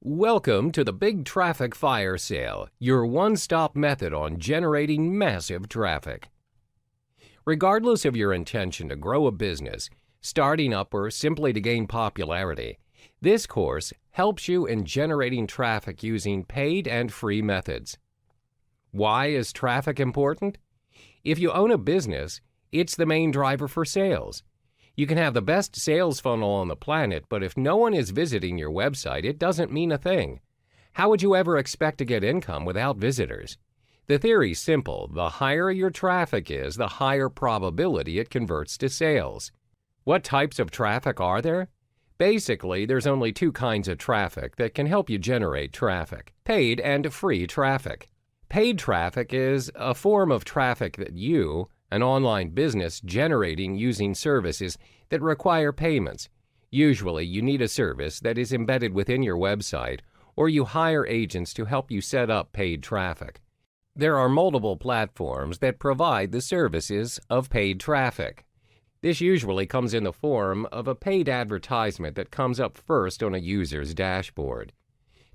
Welcome to the Big Traffic Fire Sale, your one-stop method on generating massive traffic. Regardless of your intention to grow a business, starting up, or simply to gain popularity, this course helps you in generating traffic using paid and free methods. Why is traffic important? If you own a business, it's the main driver for sales. You can have the best sales funnel on the planet, but if no one is visiting your website, it doesn't mean a thing. How would you ever expect to get income without visitors? The theory's simple. The higher your traffic is, the higher probability it converts to sales. What types of traffic are there? Basically, there's only two kinds of traffic that can help you generate traffic: paid and free traffic. Paid traffic is a form of traffic that you, an online business, generating using services that require payments. Usually, you need a service that is embedded within your website, or you hire agents to help you set up paid traffic. There are multiple platforms that provide the services of paid traffic. This usually comes in the form of a paid advertisement that comes up first on a user's dashboard.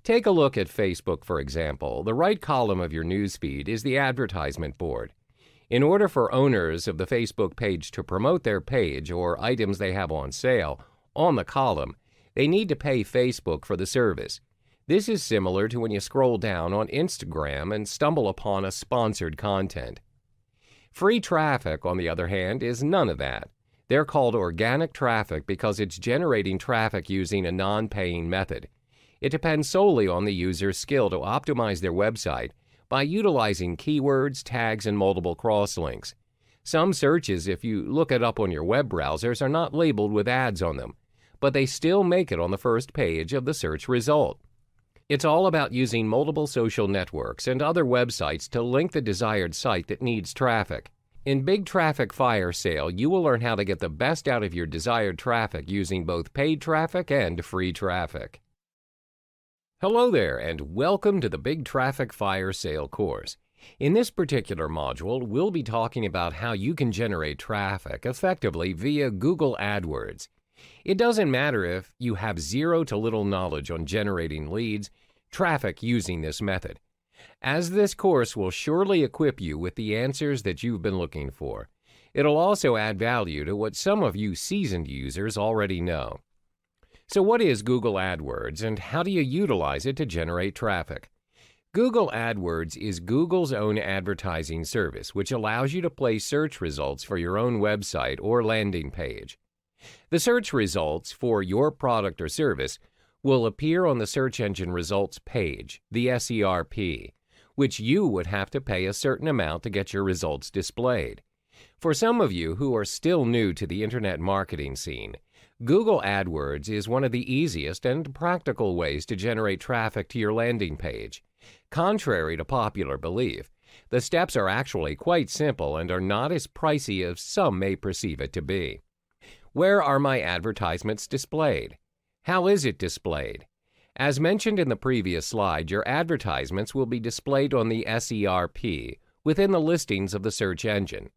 Take a look at Facebook, for example. The right column of your newsfeed is the advertisement board. In order for owners of the Facebook page to promote their page or items they have on sale on the column, they need to pay Facebook for the service. This is similar to when you scroll down on Instagram and stumble upon a sponsored content. Free traffic, on the other hand, is none of that. They're called organic traffic because it's generating traffic using a non-paying method. It depends solely on the user's skill to optimize their website by utilizing keywords, tags, and multiple crosslinks. Some searches, if you look it up on your web browsers, are not labeled with ads on them, but they still make it on the first page of the search result. It's all about using multiple social networks and other websites to link the desired site that needs traffic. In Big Traffic Fire Sale, you will learn how to get the best out of your desired traffic using both paid traffic and free traffic. Hello there, and welcome to the Big Traffic Fire Sale course. In this particular module, we'll be talking about how you can generate traffic effectively via Google AdWords. It doesn't matter if you have zero to little knowledge on generating leads, traffic using this method, as this course will surely equip you with the answers that you've been looking for. It'll also add value to what some of you seasoned users already know. So what is Google AdWords, and how do you utilize it to generate traffic? Google AdWords is Google's own advertising service, which allows you to place search results for your own website or landing page. The search results for your product or service will appear on the search engine results page, the SERP, which you would have to pay a certain amount to get your results displayed. For some of you who are still new to the internet marketing scene, Google AdWords is one of the easiest and practical ways to generate traffic to your landing page. Contrary to popular belief, the steps are actually quite simple and are not as pricey as some may perceive it to be. Where are my advertisements displayed? How is it displayed? As mentioned in the previous slide, your advertisements will be displayed on the SERP within the listings of the search engine.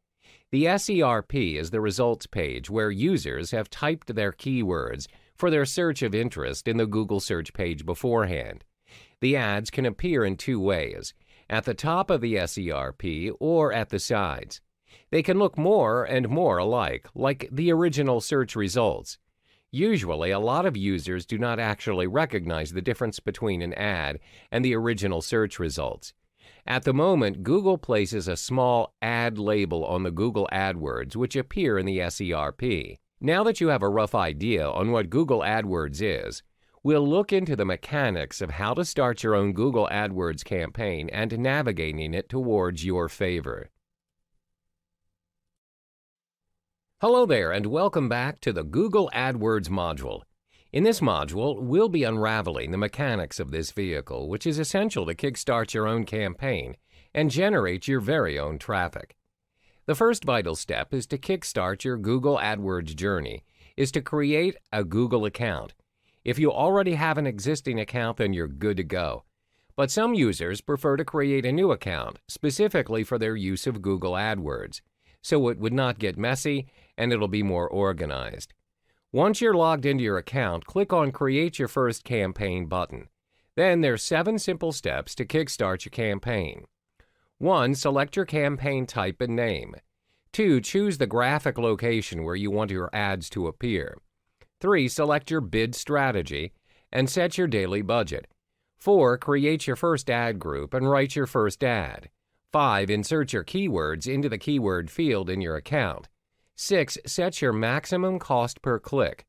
The SERP is the results page where users have typed their keywords for their search of interest in the Google search page beforehand. The ads can appear in two ways: at the top of the SERP or at the sides. They can look more and more alike, like the original search results. Usually, a lot of users do not actually recognize the difference between an ad and the original search results. At the moment, Google places a small ad label on the Google AdWords, which appear in the SERP. Now that you have a rough idea on what Google AdWords is, we'll look into the mechanics of how to start your own Google AdWords campaign and navigating it towards your favor. Hello there, and welcome back to the Google AdWords module. In this module, we'll be unraveling the mechanics of this vehicle, which is essential to kickstart your own campaign and generate your very own traffic. The first vital step is to kickstart your Google AdWords journey, is to create a Google account. If you already have an existing account, then you're good to go. But some users prefer to create a new account, specifically for their use of Google AdWords, so it would not get messy and it'll be more organized. Once you're logged into your account, click on Create Your First Campaign button. Then there's 7 simple steps to kickstart your campaign. 1. Select your campaign type and name. 2. Choose the graphic location where you want your ads to appear. 3. Select your bid strategy and set your daily budget. 4. Create your first ad group and write your first ad. 5. Insert your keywords into the keyword field in your account. 6. Set your maximum cost per click.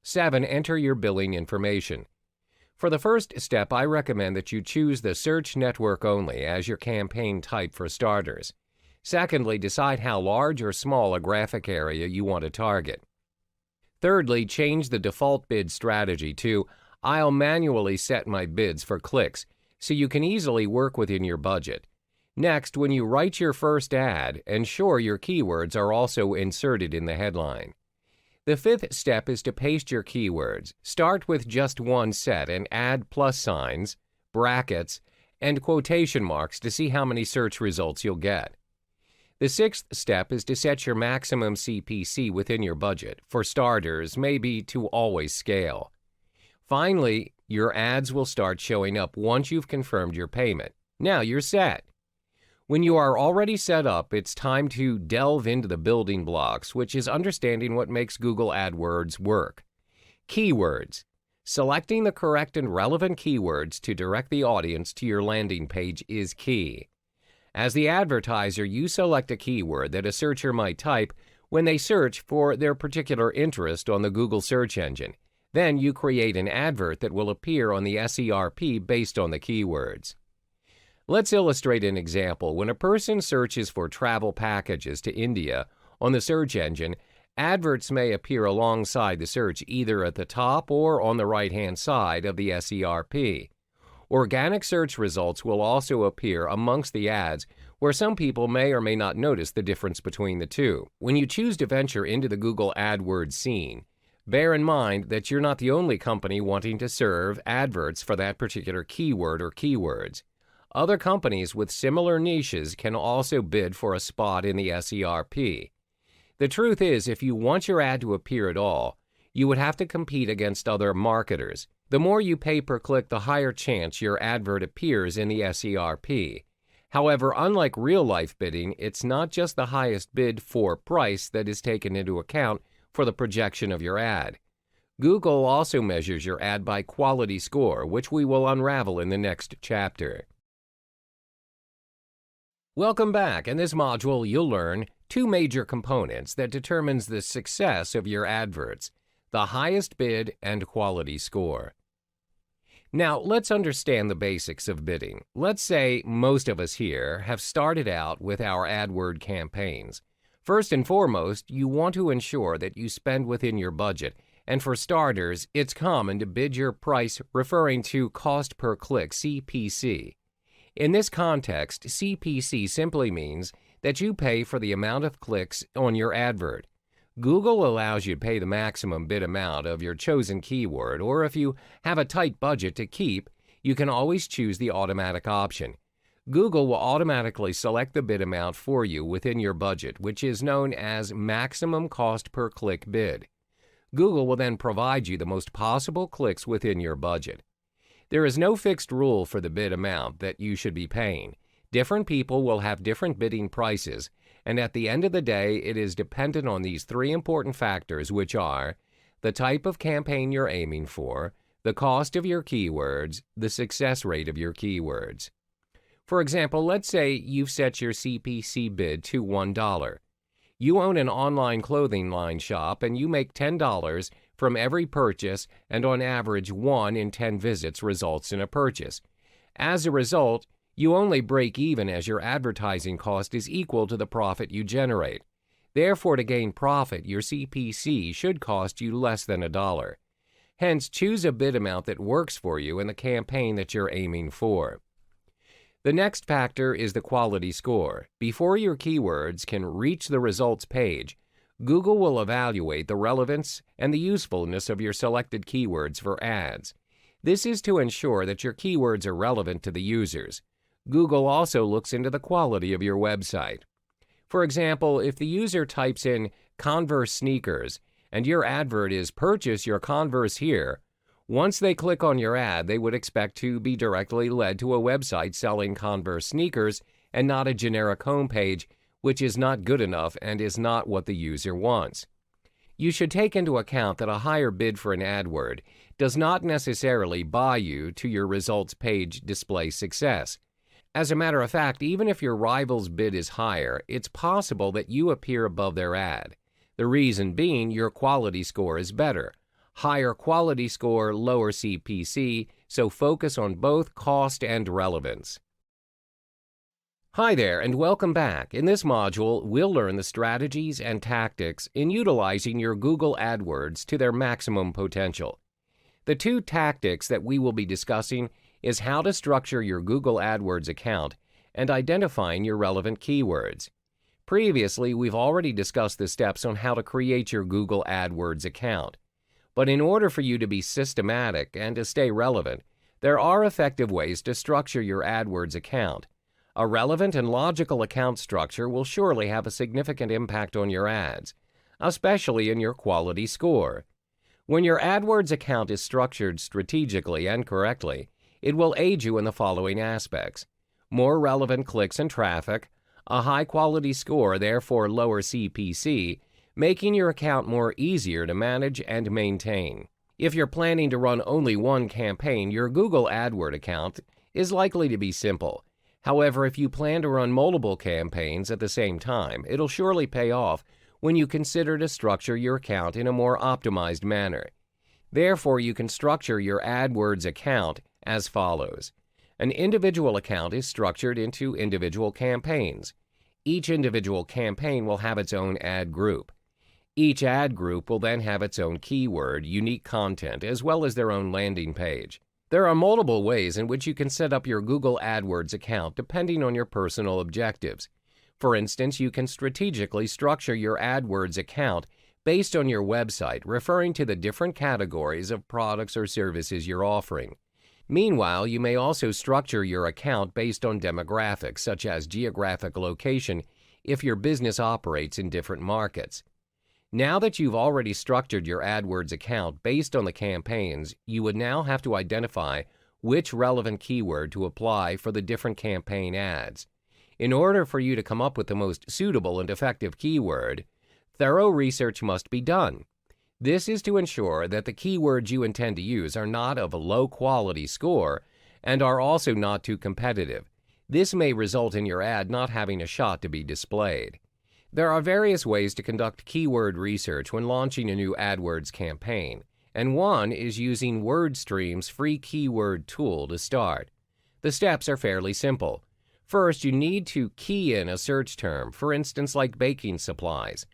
7. Enter your billing information. For the first step, I recommend that you choose the search network only as your campaign type for starters. Secondly, decide how large or small a graphic area you want to target. Thirdly, change the default bid strategy to "I'll manually set my bids for clicks," so you can easily work within your budget. Next, when you write your first ad, ensure your keywords are also inserted in the headline. The 5th step is to paste your keywords. Start with just one set and add plus signs, brackets, and quotation marks to see how many search results you'll get. The 6th step is to set your maximum CPC within your budget. For starters, maybe to always scale. Finally, your ads will start showing up once you've confirmed your payment. Now you're set. When you are already set up, it's time to delve into the building blocks, which is understanding what makes Google AdWords work. Keywords. Selecting the correct and relevant keywords to direct the audience to your landing page is key. As the advertiser, you select a keyword that a searcher might type when they search for their particular interest on the Google search engine. Then you create an advert that will appear on the SERP based on the keywords. Let's illustrate an example. When a person searches for travel packages to India on the search engine, adverts may appear alongside the search either at the top or on the right-hand side of the SERP. Organic search results will also appear amongst the ads, where some people may or may not notice the difference between the two. When you choose to venture into the Google AdWords scene, bear in mind that you're not the only company wanting to serve adverts for that particular keyword or keywords. Other companies with similar niches can also bid for a spot in the SERP. The truth is, if you want your ad to appear at all, you would have to compete against other marketers. The more you pay per click, the higher chance your advert appears in the SERP. However, unlike real-life bidding, it's not just the highest bid for price that is taken into account for the projection of your ad. Google also measures your ad by quality score, which we will unravel in the next chapter. Welcome back. In this module, you'll learn 2 major components that determines the success of your adverts: the highest bid and quality score. Now, let's understand the basics of bidding. Let's say most of us here have started out with our AdWord campaigns. First and foremost, you want to ensure that you spend within your budget, and for starters, it's common to bid your price referring to cost per click, CPC. In this context, CPC simply means that you pay for the amount of clicks on your advert. Google allows you to pay the maximum bid amount of your chosen keyword, or if you have a tight budget to keep, you can always choose the automatic option. Google will automatically select the bid amount for you within your budget, which is known as maximum cost per click bid. Google will then provide you the most possible clicks within your budget. There is no fixed rule for the bid amount that you should be paying. Different people will have different bidding prices, and at the end of the day, it is dependent on these 3 important factors, which are the type of campaign you're aiming for, the cost of your keywords, the success rate of your keywords. For example, let's say you've set your CPC bid to $1. You own an online clothing line shop and you make $10 from every purchase, and on average 1 in 10 visits results in a purchase. As a result, you only break even as your advertising cost is equal to the profit you generate. Therefore, to gain profit, your CPC should cost you less than $1. Hence, choose a bid amount that works for you in the campaign that you're aiming for. The next factor is the quality score. Before your keywords can reach the results page, Google will evaluate the relevance and the usefulness of your selected keywords for ads. This is to ensure that your keywords are relevant to the users. Google also looks into the quality of your website. For example, if the user types in Converse sneakers and your advert is "Purchase your Converse here," Once they click on your ad, they would expect to be directly led to a website selling Converse sneakers and not a generic homepage, which is not good enough and is not what the user wants. You should take into account that a higher bid for an AdWord does not necessarily buy you to your results page display success. As a matter of fact, even if your rival's bid is higher, it's possible that you appear above their ad. The reason being your quality score is better. Higher quality score, lower CPC, so focus on both cost and relevance. Hi there, and welcome back. In this module, we'll learn the strategies and tactics in utilizing your Google AdWords to their maximum potential. The two tactics that we will be discussing is how to structure your Google AdWords account and identifying your relevant keywords. Previously, we've already discussed the steps on how to create your Google AdWords account. But in order for you to be systematic and to stay relevant, there are effective ways to structure your AdWords account. A relevant and logical account structure will surely have a significant impact on your ads, especially in your quality score. When your AdWords account is structured strategically and correctly, it will aid you in the following aspects: more relevant clicks and traffic, a high-quality score, therefore lower CPC, making your account more easier to manage and maintain. If you're planning to run only one campaign, your Google AdWords account is likely to be simple. However, if you plan to run multiple campaigns at the same time, it'll surely pay off when you consider to structure your account in a more optimized manner. Therefore, you can structure your AdWords account as follows. An individual account is structured into individual campaigns. Each individual campaign will have its own ad group. Each ad group will then have its own keyword, unique content, as well as their own landing page. There are multiple ways in which you can set up your Google AdWords account depending on your personal objectives. For instance, you can strategically structure your AdWords account based on your website, referring to the different categories of products or services you're offering. Meanwhile, you may also structure your account based on demographics, such as geographic location, if your business operates in different markets. Now that you've already structured your AdWords account based on the campaigns, you would now have to identify which relevant keyword to apply for the different campaign ads. In order for you to come up with the most suitable and effective keyword, thorough research must be done. This is to ensure that the keywords you intend to use are not of a low quality score and are also not too competitive. This may result in your ad not having a shot to be displayed. There are various ways to conduct keyword research when launching a new AdWords campaign, and one is using WordStream's free keyword tool to start. The steps are fairly simple. First, you need to key in a search term, for instance like baking supplies.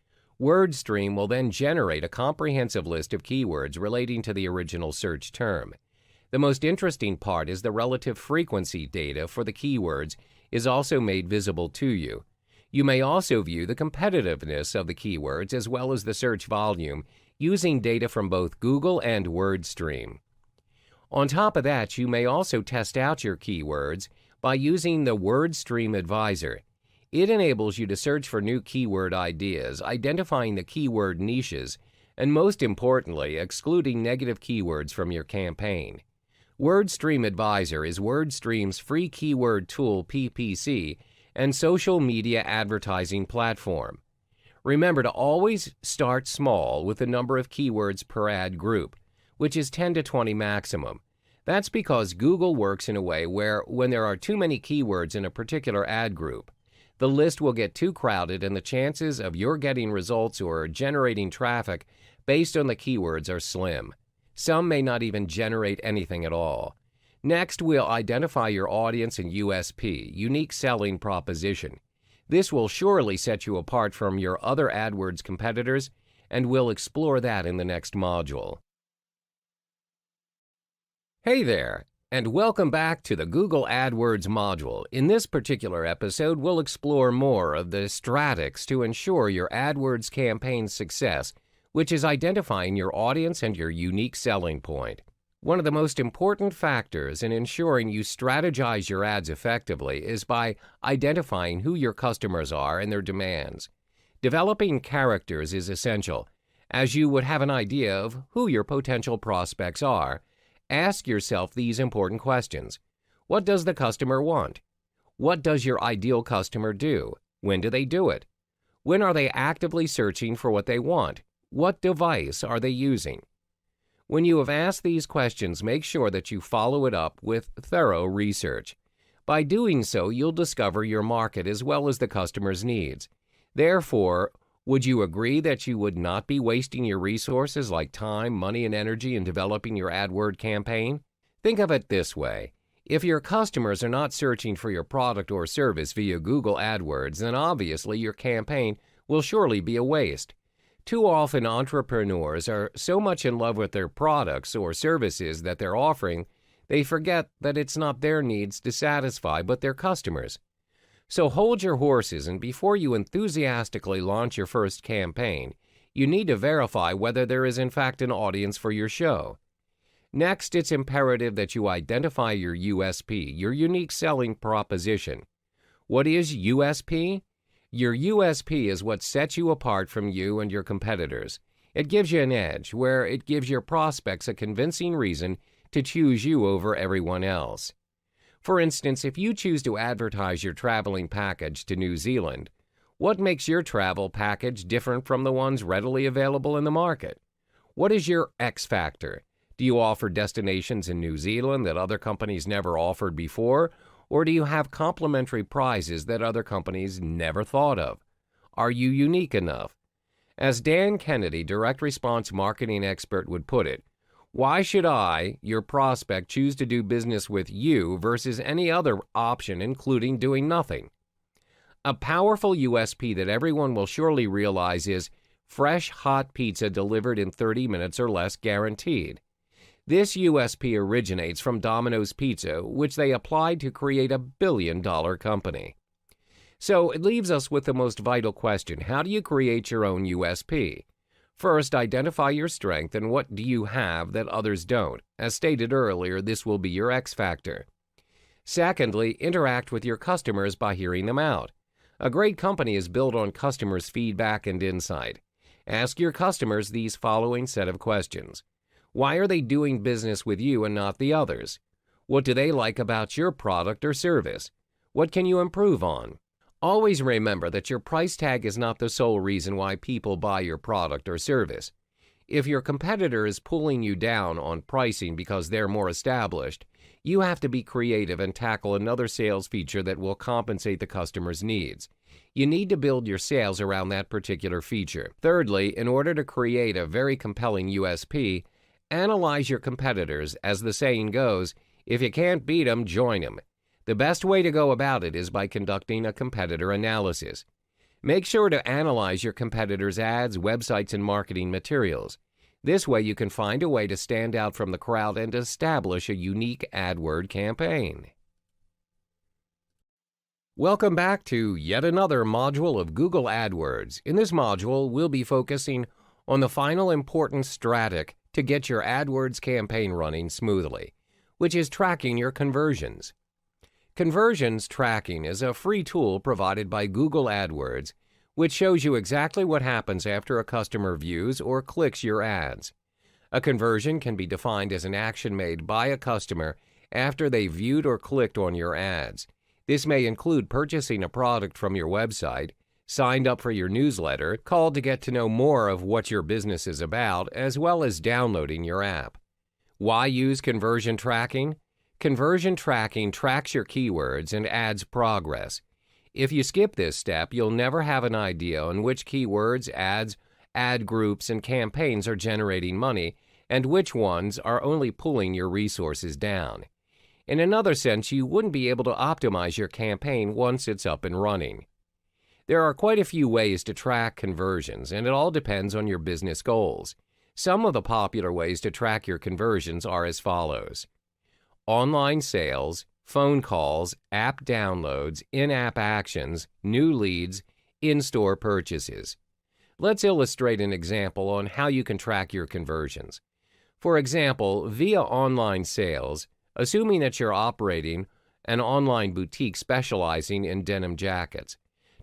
WordStream will then generate a comprehensive list of keywords relating to the original search term. The most interesting part is the relative frequency data for the keywords is also made visible to you. You may also view the competitiveness of the keywords as well as the search volume using data from both Google and WordStream. On top of that, you may also test out your keywords by using the WordStream Advisor. It enables you to search for new keyword ideas, identifying the keyword niches, and most importantly, excluding negative keywords from your campaign. WordStream Advisor is WordStream's free keyword tool PPC and social media advertising platform. Remember to always start small with the number of keywords per ad group, which is 10 to 20 maximum. That's because Google works in a way where when there are too many keywords in a particular ad group, the list will get too crowded and the chances of your getting results or generating traffic based on the keywords are slim. Some may not even generate anything at all. Next, we'll identify your audience and USP, unique selling proposition. This will surely set you apart from your other AdWords competitors, and we'll explore that in the next module. Hey there, and welcome back to the Google AdWords module. In this particular episode, we'll explore more of the strategies to ensure your AdWords campaign's success, which is identifying your audience and your unique selling point. One of the most important factors in ensuring you strategize your ads effectively is by identifying who your customers are and their demands. Developing characters is essential, as you would have an idea of who your potential prospects are, Ask yourself these important questions. What does the customer want? What does your ideal customer do? When do they do it? When are they actively searching for what they want? What device are they using? When you have asked these questions, make sure that you follow it up with thorough research. By doing so, you'll discover your market as well as the customer's needs. Therefore, would you agree that you would not be wasting your resources like time, money, and energy in developing your AdWord campaign? Think of it this way. If your customers are not searching for your product or service via Google AdWords, then obviously your campaign will surely be a waste. Too often, entrepreneurs are so much in love with their products or services that they're offering, they forget that it's not their needs to satisfy, but their customers. So hold your horses, and before you enthusiastically launch your first campaign, you need to verify whether there is in fact an audience for your show. Next, it's imperative that you identify your USP, your unique selling proposition. What is USP? Your USP is what sets you apart from you and your competitors. It gives you an edge, where it gives your prospects a convincing reason to choose you over everyone else. For instance, if you choose to advertise your traveling package to New Zealand, what makes your travel package different from the ones readily available in the market? What is your X factor? Do you offer destinations in New Zealand that other companies never offered before? Or do you have complimentary prizes that other companies never thought of? Are you unique enough? As Dan Kennedy, direct response marketing expert, would put it, why should I, your prospect, choose to do business with you versus any other option, including doing nothing? A powerful USP that everyone will surely realize is fresh, hot pizza delivered in 30 minutes or less guaranteed. This USP originates from Domino's Pizza, which they applied to create a billion-dollar company. So it leaves us with the most vital question: how do you create your own USP? First, identify your strength and what do you have that others don't. As stated earlier, this will be your X factor. Secondly, interact with your customers by hearing them out. A great company is built on customers' feedback and insight. Ask your customers these following set of questions. Why are they doing business with you and not the others? What do they like about your product or service? What can you improve on? Always remember that your price tag is not the sole reason why people buy your product or service. If your competitor is pulling you down on pricing because they're more established, you have to be creative and tackle another sales feature that will compensate the customer's needs. You need to build your sales around that particular feature. Thirdly, in order to create a very compelling USP, analyze your competitors. As the saying goes, if you can't beat them, join them. The best way to go about it is by conducting a competitor analysis. Make sure to analyze your competitors' ads, websites, and marketing materials. This way you can find a way to stand out from the crowd and establish a unique AdWord campaign. Welcome back to yet another module of Google AdWords. In this module, we'll be focusing on the final important strategy to get your AdWords campaign running smoothly, which is tracking your conversions. Conversions tracking is a free tool provided by Google AdWords, which shows you exactly what happens after a customer views or clicks your ads. A conversion can be defined as an action made by a customer after they viewed or clicked on your ads. This may include purchasing a product from your website, signed up for your newsletter, called to get to know more of what your business is about, as well as downloading your app. Why use conversion tracking? Conversion tracking tracks your keywords and ads progress. If you skip this step, you'll never have an idea on which keywords, ads, ad groups, and campaigns are generating money, and which ones are only pulling your resources down. In another sense, you wouldn't be able to optimize your campaign once it's up and running. There are quite a few ways to track conversions, and it all depends on your business goals. Some of the popular ways to track your conversions are as follows: online sales, phone calls, app downloads, in-app actions, new leads, in-store purchases. Let's illustrate an example on how you can track your conversions. For example, via online sales, assuming that you're operating an online boutique specializing in denim jackets.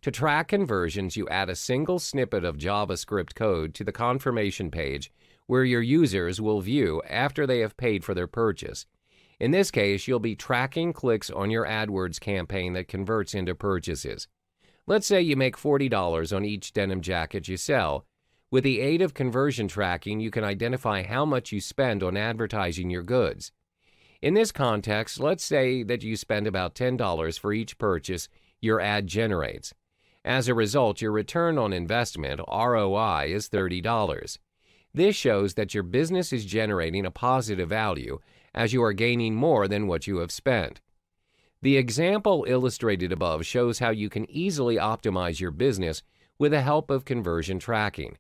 To track conversions, you add a single snippet of JavaScript code to the confirmation page where your users will view after they have paid for their purchase. In this case, you'll be tracking clicks on your AdWords campaign that converts into purchases. Let's say you make $40 on each denim jacket you sell. With the aid of conversion tracking, you can identify how much you spend on advertising your goods. In this context, let's say that you spend about $10 for each purchase your ad generates. As a result, your return on investment, ROI, is $30. This shows that your business is generating a positive value as you are gaining more than what you have spent. The example illustrated above shows how you can easily optimize your business with the help of conversion tracking.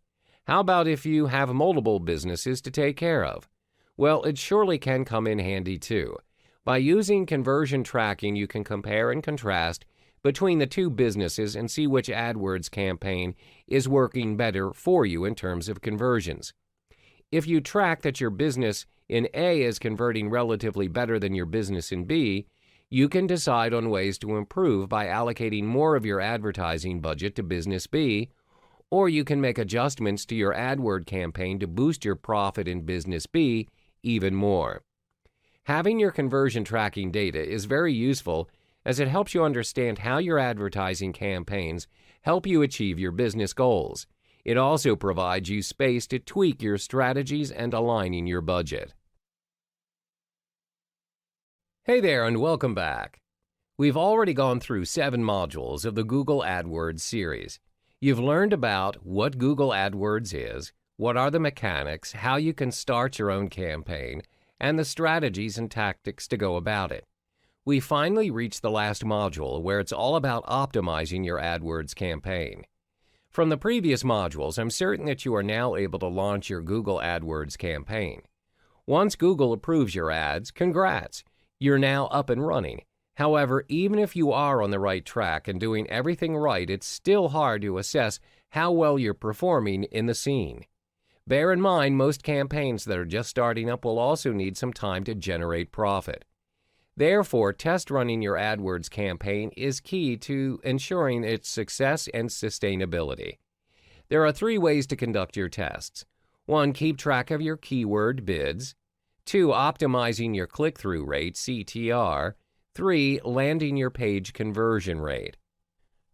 How about if you have multiple businesses to take care of? Well, it surely can come in handy too. By using conversion tracking, you can compare and contrast between the two businesses and see which AdWords campaign is working better for you in terms of conversions. If you track that your business in A is converting relatively better than your business in B, you can decide on ways to improve by allocating more of your advertising budget to business B, or you can make adjustments to your AdWord campaign to boost your profit in business B even more. Having your conversion tracking data is very useful as it helps you understand how your advertising campaigns help you achieve your business goals. It also provides you space to tweak your strategies and aligning your budget. Hey there and welcome back. We've already gone through 7 modules of the Google AdWords series. You've learned about what Google AdWords is, what are the mechanics, how you can start your own campaign, and the strategies and tactics to go about it. We finally reached the last module where it's all about optimizing your AdWords campaign. From the previous modules, I'm certain that you are now able to launch your Google AdWords campaign. Once Google approves your ads, congrats! You're now up and running. However, even if you are on the right track and doing everything right, it's still hard to assess how well you're performing in the scene. Bear in mind, most campaigns that are just starting up will also need some time to generate profit. Therefore, test running your AdWords campaign is key to ensuring its success and sustainability. There are 3 ways to conduct your tests. 1. Keep track of your keyword bids. 2. Optimizing your click-through rate, CTR. 3. Landing your page conversion rate.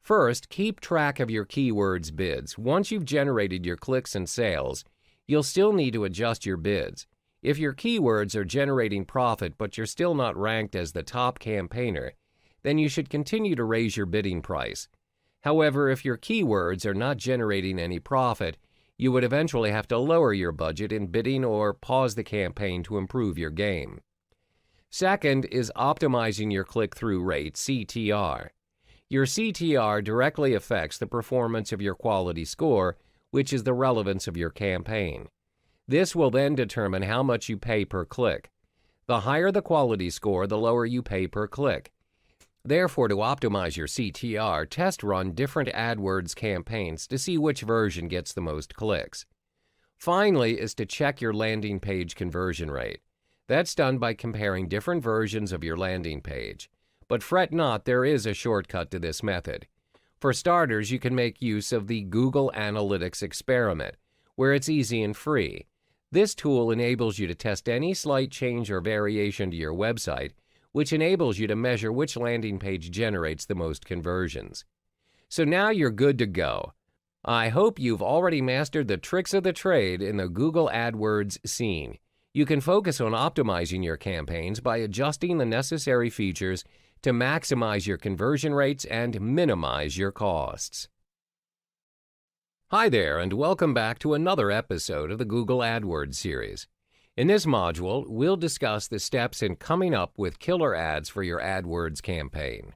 First, keep track of your keywords bids. Once you've generated your clicks and sales, you'll still need to adjust your bids. If your keywords are generating profit but you're still not ranked as the top campaigner, then you should continue to raise your bidding price. However, if your keywords are not generating any profit, you would eventually have to lower your budget in bidding or pause the campaign to improve your game. Second is optimizing your click-through rate, CTR. Your CTR directly affects the performance of your quality score, which is the relevance of your campaign. This will then determine how much you pay per click. The higher the quality score, the lower you pay per click. Therefore, to optimize your CTR, test run different AdWords campaigns to see which version gets the most clicks. Finally is to check your landing page conversion rate. That's done by comparing different versions of your landing page. But fret not, there is a shortcut to this method. For starters, you can make use of the Google Analytics experiment, where it's easy and free. This tool enables you to test any slight change or variation to your website, which enables you to measure which landing page generates the most conversions. So now you're good to go. I hope you've already mastered the tricks of the trade in the Google AdWords scene. You can focus on optimizing your campaigns by adjusting the necessary features to maximize your conversion rates and minimize your costs. Hi there, and welcome back to another episode of the Google AdWords series. In this module, we'll discuss the steps in coming up with killer ads for your AdWords campaign.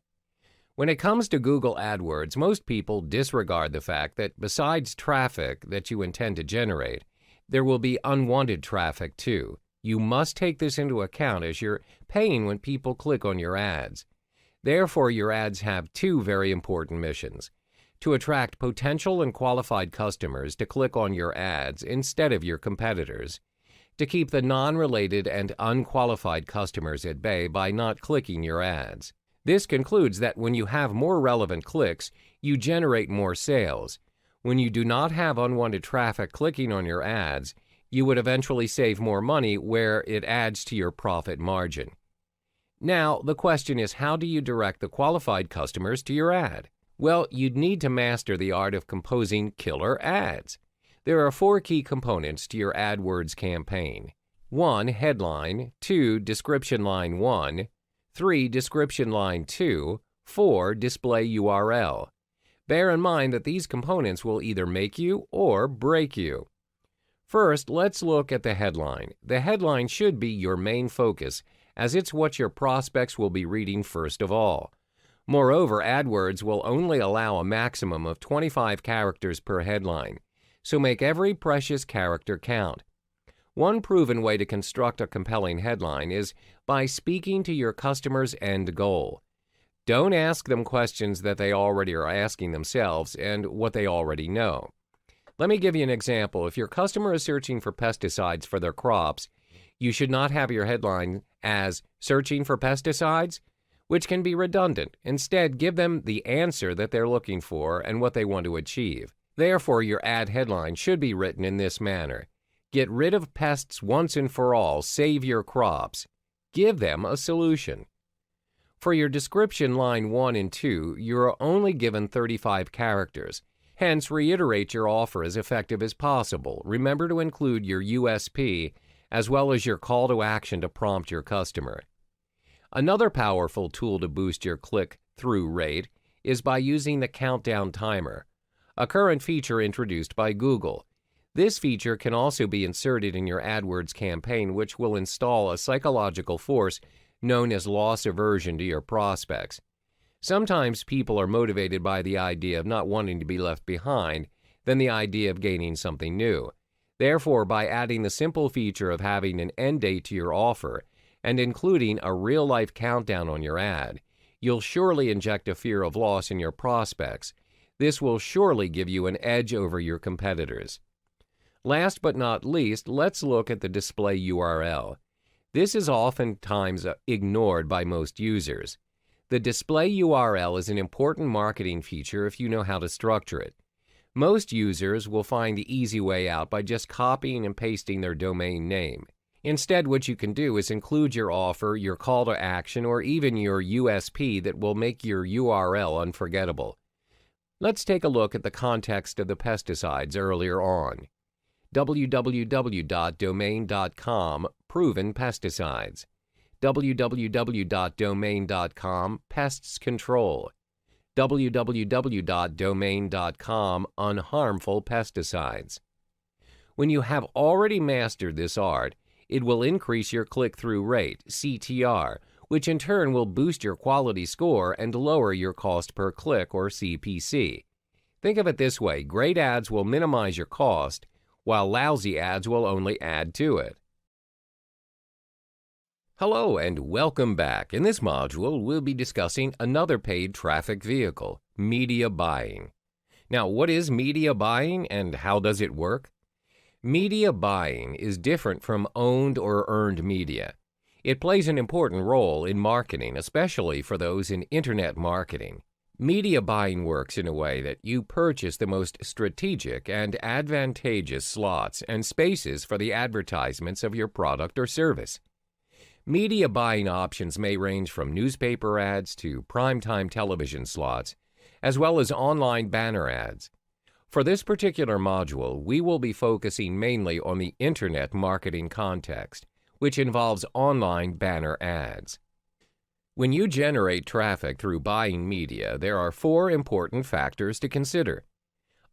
When it comes to Google AdWords, most people disregard the fact that besides traffic that you intend to generate, there will be unwanted traffic too. You must take this into account as you're paying when people click on your ads. Therefore, your ads have 2 very important missions: to attract potential and qualified customers to click on your ads instead of your competitors, to keep the non-related and unqualified customers at bay by not clicking your ads. This concludes that when you have more relevant clicks, you generate more sales. When you do not have unwanted traffic clicking on your ads, You would eventually save more money where it adds to your profit margin. Now, the question is, how do you direct the qualified customers to your ad? Well, you'd need to master the art of composing killer ads. There are 4 key components to your AdWords campaign. 1. Headline. 2. Description line 1. 3. Description line 2. 4. Display URL. Bear in mind that these components will either make you or break you. First, let's look at the headline. The headline should be your main focus, as it's what your prospects will be reading first of all. Moreover, AdWords will only allow a maximum of 25 characters per headline, so make every precious character count. One proven way to construct a compelling headline is by speaking to your customer's end goal. Don't ask them questions that they already are asking themselves and what they already know. Let me give you an example. If your customer is searching for pesticides for their crops, you should not have your headline as "Searching for pesticides," which can be redundant. Instead, give them the answer that they're looking for and what they want to achieve. Therefore, your ad headline should be written in this manner: Get rid of pests once and for all, save your crops. Give them a solution. For your description line 1 and 2, you are only given 35 characters. Hence, reiterate your offer as effective as possible. Remember to include your USP as well as your call to action to prompt your customer. Another powerful tool to boost your click-through rate is by using the countdown timer, a current feature introduced by Google. This feature can also be inserted in your AdWords campaign, which will install a psychological force known as loss aversion to your prospects. Sometimes people are motivated by the idea of not wanting to be left behind than the idea of gaining something new. Therefore, by adding the simple feature of having an end date to your offer and including a real-life countdown on your ad, you'll surely inject a fear of loss in your prospects. This will surely give you an edge over your competitors. Last but not least, let's look at the display URL. This is oftentimes ignored by most users. The display URL is an important marketing feature if you know how to structure it. Most users will find the easy way out by just copying and pasting their domain name. Instead, what you can do is include your offer, your call to action, or even your USP that will make your URL unforgettable. Let's take a look at the context of the pesticides earlier on. www.domain.com Proven Pesticides. www.domain.com Pests Control. www.domain.com Unharmful Pesticides. When you have already mastered this art, it will increase your click-through rate, CTR, which in turn will boost your quality score and lower your cost per click, or CPC. Think of it this way: great ads will minimize your cost, while lousy ads will only add to it. Hello and welcome back. In this module, we'll be discussing another paid traffic vehicle, media buying. Now, what is media buying and how does it work? Media buying is different from owned or earned media. It plays an important role in marketing, especially for those in internet marketing. Media buying works in a way that you purchase the most strategic and advantageous slots and spaces for the advertisements of your product or service. Media buying options may range from newspaper ads to primetime television slots, as well as online banner ads. For this particular module, we will be focusing mainly on the internet marketing context, which involves online banner ads. When you generate traffic through buying media, there are 4 important factors to consider.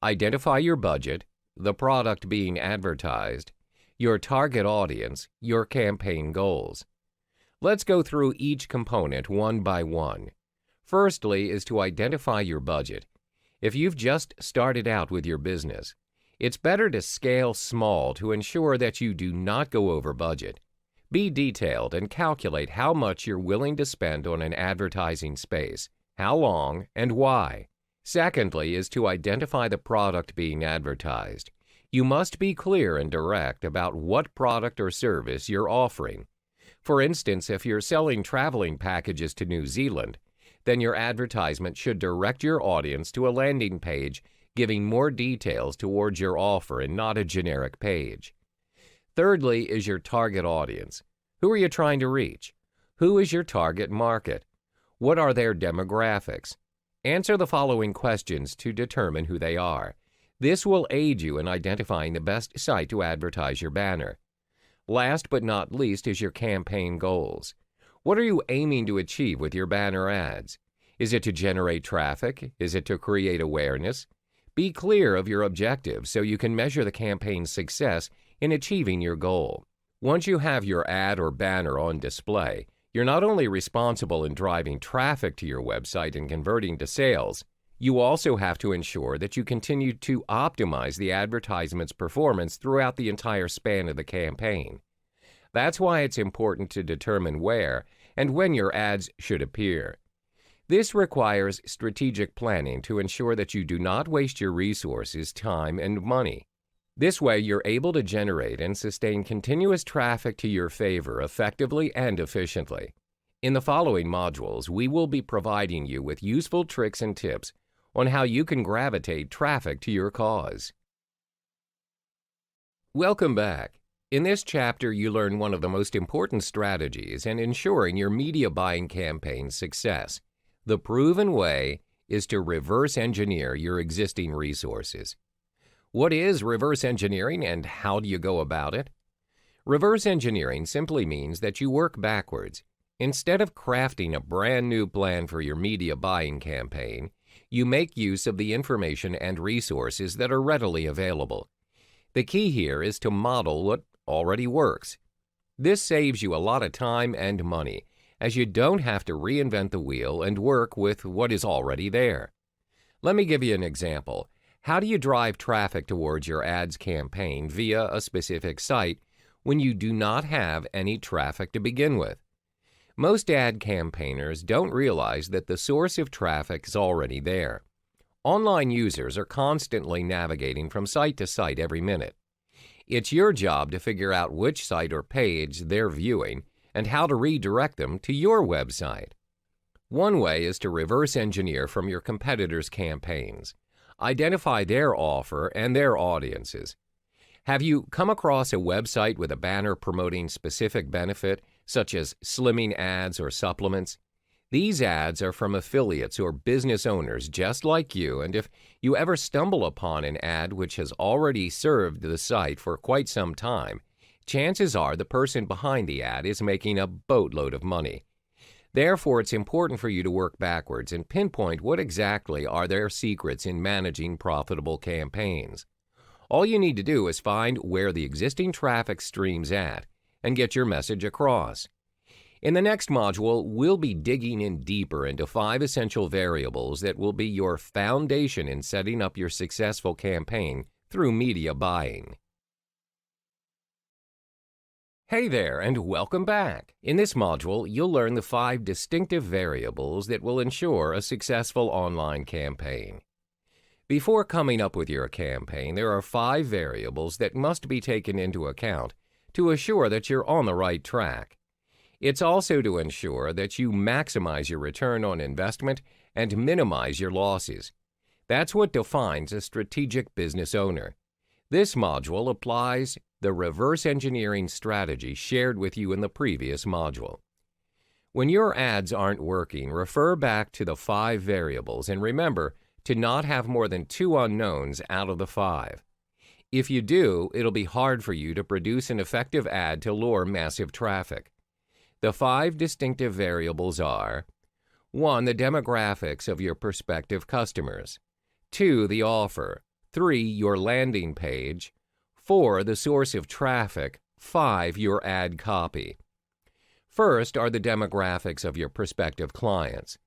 Identify your budget, the product being advertised, your target audience, your campaign goals. Let's go through each component one by one. Firstly is to identify your budget. If you've just started out with your business, it's better to scale small to ensure that you do not go over budget. Be detailed and calculate how much you're willing to spend on an advertising space, how long, and why. Secondly is to identify the product being advertised. You must be clear and direct about what product or service you're offering. For instance, if you're selling traveling packages to New Zealand, then your advertisement should direct your audience to a landing page giving more details towards your offer and not a generic page. Thirdly is your target audience. Who are you trying to reach? Who is your target market? What are their demographics? Answer the following questions to determine who they are. This will aid you in identifying the best site to advertise your banner. Last but not least is your campaign goals. What are you aiming to achieve with your banner ads? Is it to generate traffic? Is it to create awareness? Be clear of your objectives so you can measure the campaign's success in achieving your goal. Once you have your ad or banner on display, you're not only responsible in driving traffic to your website and converting to sales, you also have to ensure that you continue to optimize the advertisement's performance throughout the entire span of the campaign. That's why it's important to determine where and when your ads should appear. This requires strategic planning to ensure that you do not waste your resources, time, and money. This way, you're able to generate and sustain continuous traffic to your favor effectively and efficiently. In the following modules, we will be providing you with useful tricks and tips on how you can gravitate traffic to your cause. Welcome back. In this chapter, you learn one of the most important strategies in ensuring your media buying campaign's success. The proven way is to reverse engineer your existing resources. What is reverse engineering and how do you go about it? Reverse engineering simply means that you work backwards. Instead of crafting a brand new plan for your media buying campaign, you make use of the information and resources that are readily available. The key here is to model what already works. This saves you a lot of time and money, as you don't have to reinvent the wheel and work with what is already there. Let me give you an example. How do you drive traffic towards your ads campaign via a specific site when you do not have any traffic to begin with? Most ad campaigners don't realize that the source of traffic is already there. Online users are constantly navigating from site to site every minute. It's your job to figure out which site or page they're viewing and how to redirect them to your website. One way is to reverse engineer from your competitors' campaigns. Identify their offer and their audiences. Have you come across a website with a banner promoting specific benefit, such as slimming ads or supplements? These ads are from affiliates or business owners just like you, and if you ever stumble upon an ad which has already served the site for quite some time, chances are the person behind the ad is making a boatload of money. Therefore, it's important for you to work backwards and pinpoint what exactly are their secrets in managing profitable campaigns. All you need to do is find where the existing traffic stream's at and get your message across. In the next module, we'll be digging in deeper into 5 essential variables that will be your foundation in setting up your successful campaign through media buying. Hey there, and welcome back. In this module, you'll learn the 5 distinctive variables that will ensure a successful online campaign. Before coming up with your campaign, there are 5 variables that must be taken into account to assure that you're on the right track. It's also to ensure that you maximize your return on investment and minimize your losses. That's what defines a strategic business owner. This module applies the reverse engineering strategy shared with you in the previous module. When your ads aren't working, refer back to the 5 variables and remember to not have more than 2 unknowns out of the 5. If you do, it'll be hard for you to produce an effective ad to lure massive traffic. The 5 distinctive variables are: 1. The demographics of your prospective customers. 2. The offer. 3. Your landing page. 4. The source of traffic. 5. Your ad copy. First are the demographics of your prospective clients.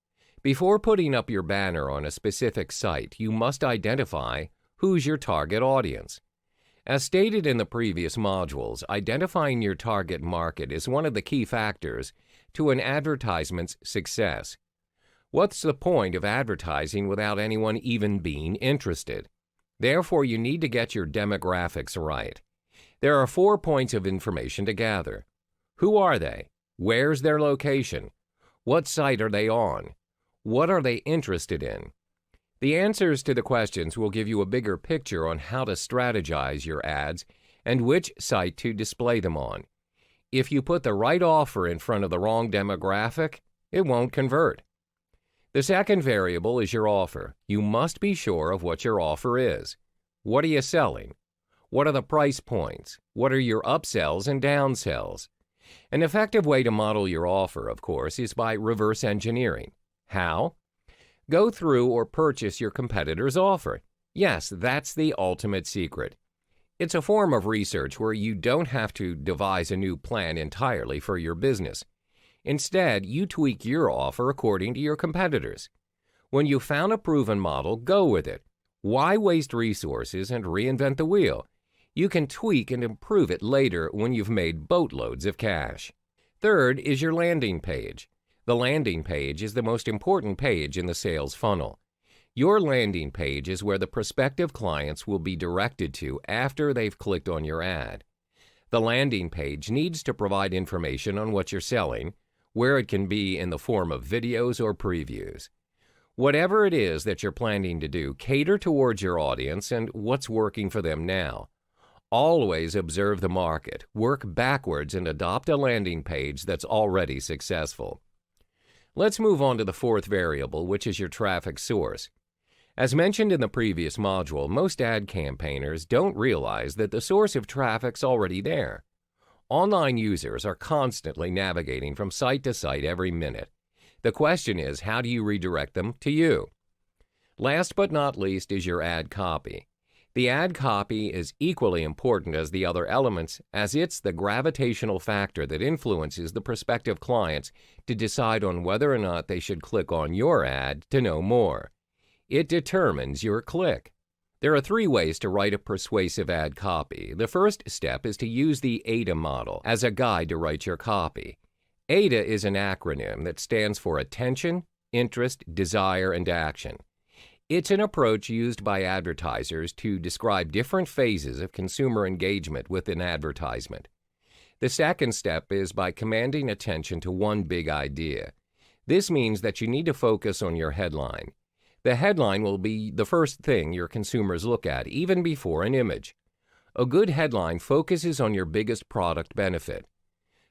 Before putting up your banner on a specific site, you must identify who's your target audience. As stated in the previous modules, identifying your target market is one of the key factors to an advertisement's success. What's the point of advertising without anyone even being interested? Therefore, you need to get your demographics right. There are 4 points of information to gather. Who are they? Where's their location? What site are they on? What are they interested in? The answers to the questions will give you a bigger picture on how to strategize your ads and which site to display them on. If you put the right offer in front of the wrong demographic, it won't convert. The second variable is your offer. You must be sure of what your offer is. What are you selling? What are the price points? What are your upsells and downsells? An effective way to model your offer, of course, is by reverse engineering. How? Go through or purchase your competitor's offer. Yes, that's the ultimate secret. It's a form of research where you don't have to devise a new plan entirely for your business. Instead, you tweak your offer according to your competitors. When you've found a proven model, go with it. Why waste resources and reinvent the wheel? You can tweak and improve it later when you've made boatloads of cash. Third is your landing page. The landing page is the most important page in the sales funnel. Your landing page is where the prospective clients will be directed to after they've clicked on your ad. The landing page needs to provide information on what you're selling, where it can be in the form of videos or previews. Whatever it is that you're planning to do, cater towards your audience and what's working for them now. Always observe the market, work backwards, and adopt a landing page that's already successful. Let's move on to the fourth variable, which is your traffic source. As mentioned in the previous module, most ad campaigners don't realize that the source of traffic's already there. Online users are constantly navigating from site to site every minute. The question is, how do you redirect them to you? Last but not least is your ad copy. The ad copy is equally important as the other elements, as it's the gravitational factor that influences the prospective clients to decide on whether or not they should click on your ad to know more. It determines your click. There are 3 ways to write a persuasive ad copy. The first step is to use the AIDA model as a guide to write your copy. AIDA is an acronym that stands for Attention, Interest, Desire, and Action. It's an approach used by advertisers to describe different phases of consumer engagement with an advertisement. The second step is by commanding attention to one big idea. This means that you need to focus on your headline. The headline will be the first thing your consumers look at, even before an image. A good headline focuses on your biggest product benefit.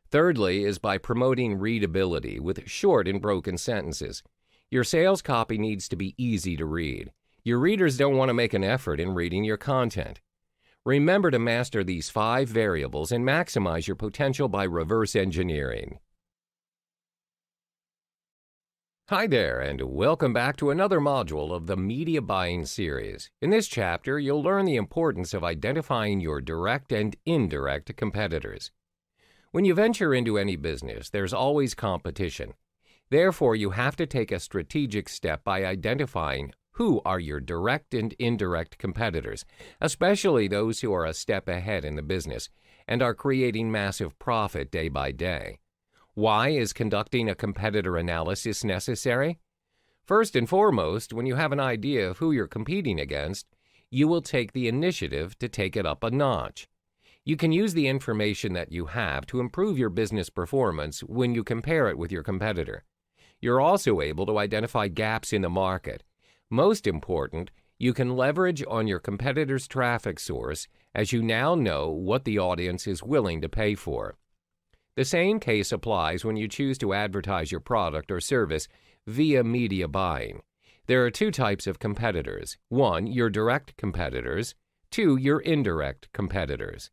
Thirdly is by promoting readability with short and broken sentences. Your sales copy needs to be easy to read. Your readers don't want to make an effort in reading your content. Remember to master these 5 variables and maximize your potential by reverse engineering. Hi there, and welcome back to another module of the Media Buying series. In this chapter, you'll learn the importance of identifying your direct and indirect competitors. When you venture into any business, there's always competition. Therefore, you have to take a strategic step by identifying who are your direct and indirect competitors, especially those who are a step ahead in the business and are creating massive profit day by day. Why is conducting a competitor analysis necessary? First and foremost, when you have an idea of who you're competing against, you will take the initiative to take it up a notch. You can use the information that you have to improve your business performance when you compare it with your competitor. You're also able to identify gaps in the market. Most important, you can leverage on your competitor's traffic source as you now know what the audience is willing to pay for. The same case applies when you choose to advertise your product or service via media buying. There are 2 types of competitors. 1, your direct competitors. 2, your indirect competitors.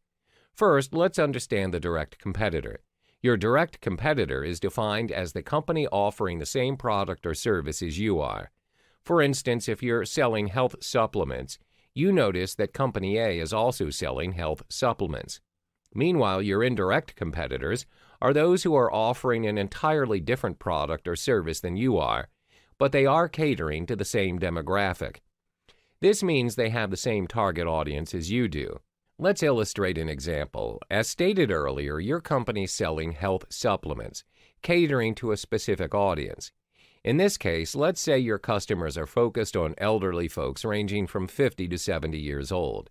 First, let's understand the direct competitor. Your direct competitor is defined as the company offering the same product or service as you are. For instance, if you're selling health supplements, you notice that Company A is also selling health supplements. Meanwhile, your indirect competitors are those who are offering an entirely different product or service than you are, but they are catering to the same demographic. This means they have the same target audience as you do. Let's illustrate an example. As stated earlier, your company's selling health supplements, catering to a specific audience. In this case, let's say your customers are focused on elderly folks ranging from 50 to 70 years old.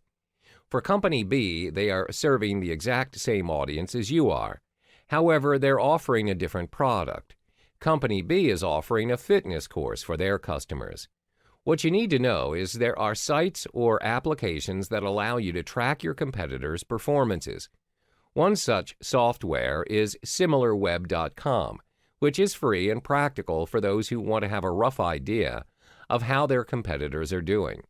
For Company B, they are serving the exact same audience as you are. However, they're offering a different product. Company B is offering a fitness course for their customers. What you need to know is there are sites or applications that allow you to track your competitors' performances. One such software is SimilarWeb.com, which is free and practical for those who want to have a rough idea of how their competitors are doing.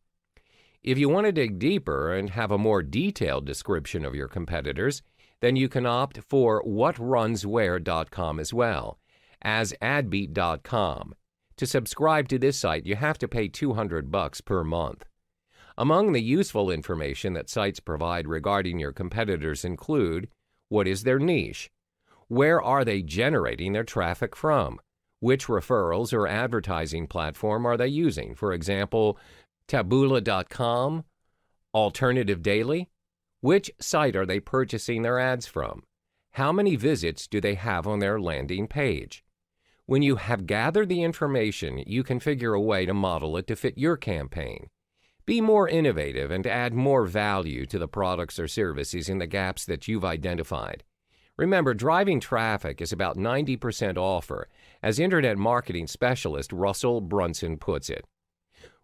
If you want to dig deeper and have a more detailed description of your competitors, then you can opt for WhatRunsWhere.com as well as AdBeat.com. To subscribe to this site, you have to pay $200 per month. Among the useful information that sites provide regarding your competitors include: what is their niche? Where are they generating their traffic from? Which referrals or advertising platform are they using? For example, Taboola.com, Alternative Daily? Which site are they purchasing their ads from? How many visits do they have on their landing page? When you have gathered the information, you can figure a way to model it to fit your campaign. Be more innovative and add more value to the products or services in the gaps that you've identified. Remember, driving traffic is about 90% offer, as Internet marketing specialist Russell Brunson puts it.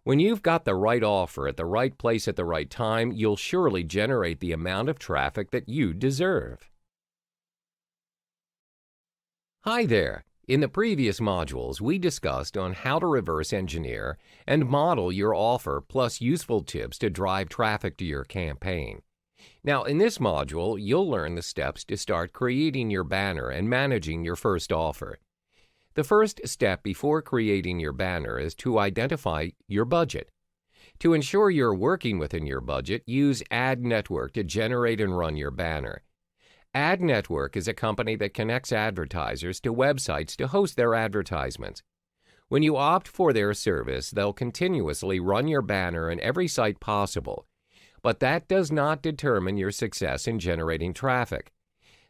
When you've got the right offer at the right place at the right time, you'll surely generate the amount of traffic that you deserve. Hi there. In the previous modules, we discussed on how to reverse engineer and model your offer plus useful tips to drive traffic to your campaign. Now, in this module, you'll learn the steps to start creating your banner and managing your first offer. The first step before creating your banner is to identify your budget. To ensure you're working within your budget, use Ad Network to generate and run your banner. Ad Network is a company that connects advertisers to websites to host their advertisements. When you opt for their service, they'll continuously run your banner in every site possible, but that does not determine your success in generating traffic.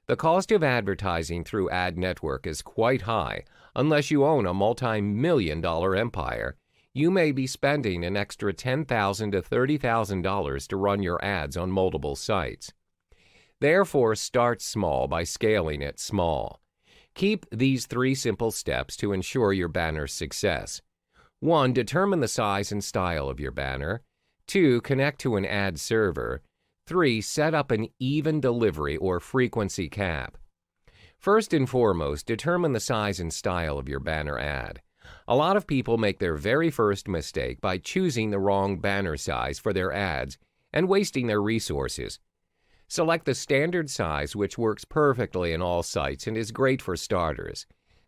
The cost of advertising through Ad Network is quite high. Unless you own a multi-million-dollar empire, you may be spending an extra $10,000 to $30,000 to run your ads on multiple sites. Therefore, start small by scaling it small. Keep these 3 simple steps to ensure your banner's success. 1. Determine the size and style of your banner. 2. Connect to an ad server. 3. Set up an even delivery or frequency cap. First and foremost, determine the size and style of your banner ad. A lot of people make their very first mistake by choosing the wrong banner size for their ads and wasting their resources. Select the standard size, which works perfectly in all sites and is great for starters.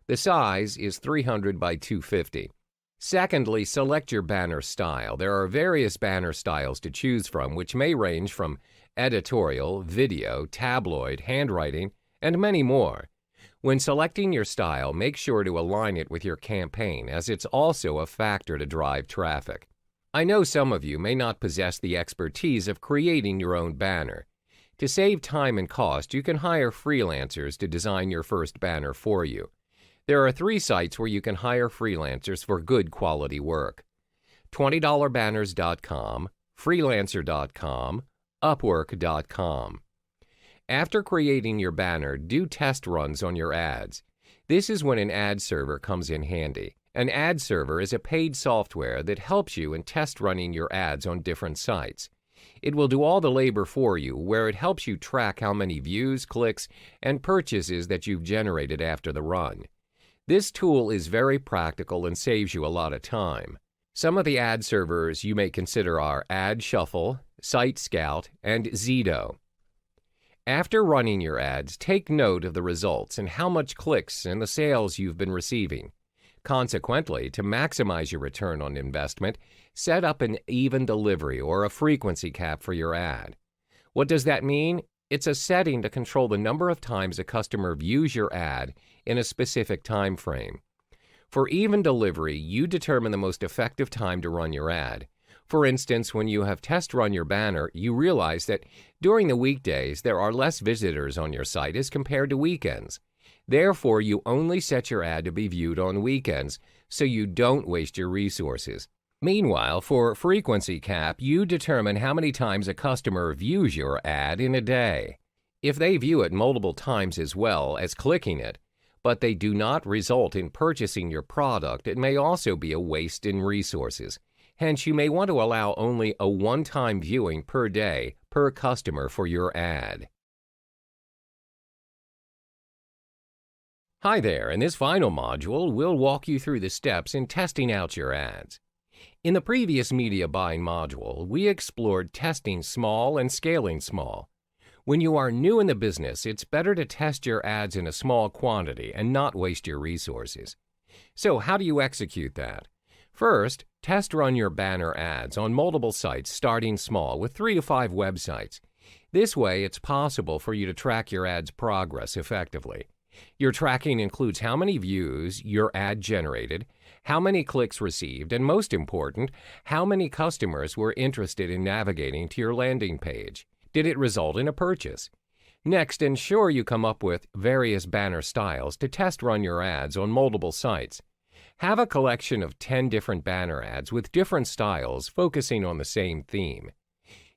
The size is 300 by 250. Secondly, select your banner style. There are various banner styles to choose from, which may range from editorial, video, tabloid, handwriting, and many more. When selecting your style, make sure to align it with your campaign, as it's also a factor to drive traffic. I know some of you may not possess the expertise of creating your own banner. To save time and cost, you can hire freelancers to design your first banner for you. There are 3 sites where you can hire freelancers for good quality work: $20banners.com, freelancer.com, upwork.com. After creating your banner, do test runs on your ads. This is when an ad server comes in handy. An ad server is a paid software that helps you in test running your ads on different sites. It will do all the labor for you, where it helps you track how many views, clicks, and purchases that you've generated after the run. This tool is very practical and saves you a lot of time. Some of the ad servers you may consider are Ad Shuffle, Site Scout, and Zito. After running your ads, take note of the results and how much clicks and the sales you've been receiving. Consequently, to maximize your return on investment, set up an even delivery or a frequency cap for your ad. What does that mean? It's a setting to control the number of times a customer views your ad in a specific time frame. For even delivery, you determine the most effective time to run your ad. For instance, when you have test run your banner, you realize that during the weekdays there are less visitors on your site as compared to weekends. Therefore, you only set your ad to be viewed on weekends, so you don't waste your resources. Meanwhile, for frequency cap, you determine how many times a customer views your ad in a day. If they view it multiple times as well as clicking it, but they do not result in purchasing your product, it may also be a waste in resources. Hence, you may want to allow only a one-time viewing per day per customer for your ad. Hi there, in this final module, we'll walk you through the steps in testing out your ads. In the previous media buying module, we explored testing small and scaling small. When you are new in the business, it's better to test your ads in a small quantity and not waste your resources. So how do you execute that? First, test run your banner ads on multiple sites starting small with 3 to 5 websites. This way, it's possible for you to track your ad's progress effectively. Your tracking includes how many views your ad generated, how many clicks received, and most important, how many customers were interested in navigating to your landing page. Did it result in a purchase? Next, ensure you come up with various banner styles to test run your ads on multiple sites. Have a collection of 10 different banner ads with different styles focusing on the same theme.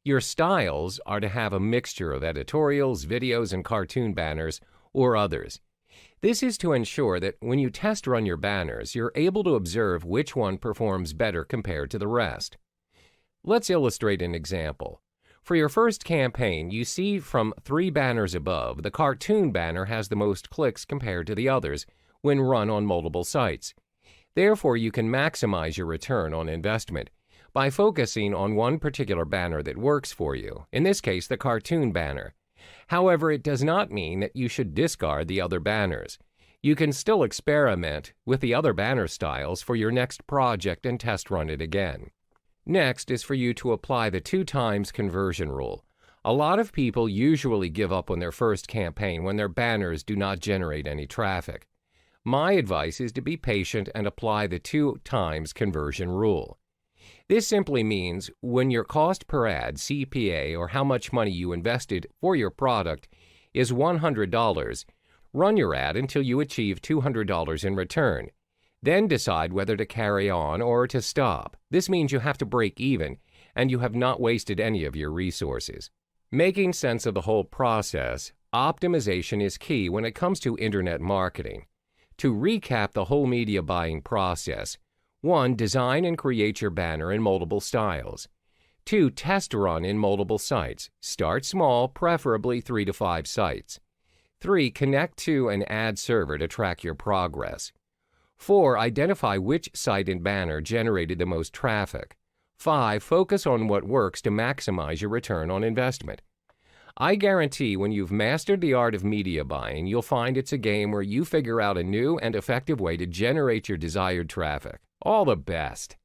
Your styles are to have a mixture of editorials, videos, and cartoon banners, or others. This is to ensure that when you test run your banners, you're able to observe which one performs better compared to the rest. Let's illustrate an example. For your first campaign, you see from 3 banners above, the cartoon banner has the most clicks compared to the others when run on multiple sites. Therefore, you can maximize your return on investment by focusing on one particular banner that works for you, in this case, the cartoon banner. However, it does not mean that you should discard the other banners. You can still experiment with the other banner styles for your next project and test run it again. Next is for you to apply the 2 times conversion rule. A lot of people usually give up on their first campaign when their banners do not generate any traffic. My advice is to be patient and apply the 2 times conversion rule. This simply means when your cost per ad, CPA, or how much money you invested for your product is $100, run your ad until you achieve $200 in return. Then decide whether to carry on or to stop. This means you have to break even, and you have not wasted any of your resources. Making sense of the whole process, optimization is key when it comes to internet marketing. To recap the whole media buying process: 1. Design and create your banner in multiple styles. 2. Test run in multiple sites. Start small, preferably 3 to 5 sites. 3. Connect to an ad server to track your progress. 4. Identify which site and banner generated the most traffic. 5. Focus on what works to maximize your return on investment. I guarantee when you've mastered the art of media buying, you'll find it's a game where you figure out a new and effective way to generate your desired traffic. All the best!